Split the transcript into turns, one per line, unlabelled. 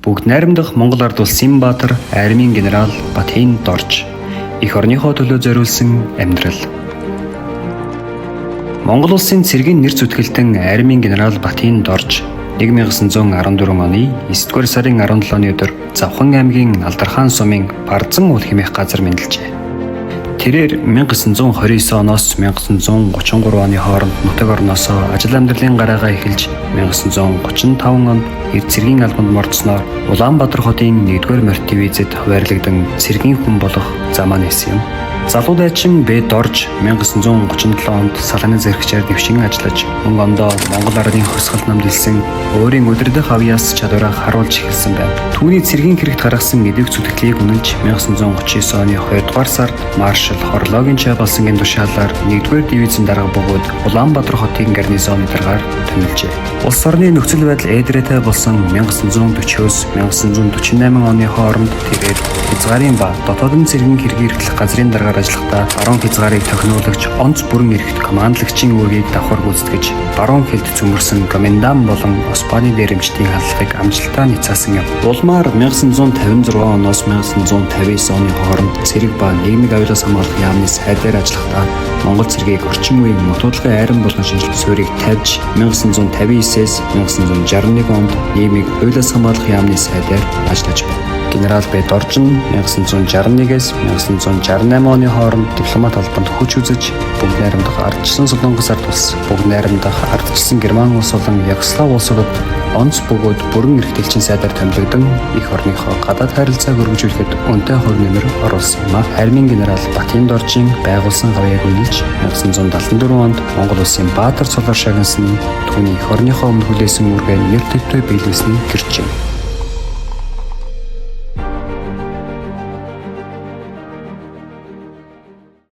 Бүгд найрамдах Монгол ард улсын баатар армийн генерал Батын Дорж эх орныхоо төлөө зориулсан амьдрал. Монгол улсын цэргийн нэр зүтгэлтэн армийн генерал Батын Дорж 1914 оны 9-р сарын 17-ны өдөр Завхан аймгийн Алдархан сумын Барзан уул хэмээх газар мэндэлжээ. Тэрээр 1929 оноос 1933 оны хооронд нутаг орноосоо ажил амьдралын гараагаа эхэлж 1935 онд эрд цэргийн албанд мордсноор Улаанбаатар хотын 1-р мортивизэд хуваарлагдсан цэргийн хүн болох замаа нээсэн юм. Залуу дайчин Б. Дорж 1937 онд салааны зэрэгчээр дэвшин ажиллаж мөн ондоо Монгол ардын хосголт намд илсэн өөрийн удирдах авьяас чадвараа харуулж эхэлсэн байна. Түүний цэргийн хэрэгт гаргасан эдвэг зүтгэлийг үнэлж 1939 оны 2-р сард маршал Хорлоогийн чабалсангийн тушаалаар 1-р дивизийн дарга бөгөөд Улаанбаатар хотын гарнизоны даргаар томилжээ. Улс орны нөхцөл байдал эдрэтэй болсон 1940-с 1948 оны хооронд тэрээр хязгаарын ба дотоодын цэргийн хэргийг эрхлэх газрын даргаар ажиллахдаа баруун хязгаарыг тохиноологч онц бүрэн эрхт командлагчийн үүргийг давхар гүйцэтгэж баруун хэлд цөмөрсөн комендан болон Оспаны дээрэмчдийн халдлагыг амжилтаа няцаасан юм. Улмаар 1956 оноос 1959 оны хооронд цэрэг ба нийгмийн авилгаас хамгаалах яамны сайдаар ажиллахдаа Монгол цэргийг орчин үеийн нутаглагын айран болгон шинжилх суурийг тавьж 1959-с 1961 онд нийгмийг авилгаас хамгаалах яамны сайдаар ажиллаж байна. Генерал Б. Дорж нь 1961-с 1968 оны хооронд дипломат албанд хүч үзэж бүгд найрамдах ардчилсан Солонгос ард улс, бүгд найрамдах ардчилсан Герман улс болон Югослав улсуудад онц бөгөөд бүрэн эрхтэлчин сайдаар томилогдсон эх орныхоо гадаад харилцааг өргөжүүлэхэд өнтэй хувь нэмэр оруулсан юм. Армийн генерал Батын Доржийн байгуулсан гавьяаг үнэлж 1974 онд Монгол улсын баатар цолоор шагнасан нь түүний эх орныхоо өмнө хүлээсэн үүргээ нэр дэвтээ биелүүлсэний гэрчээ.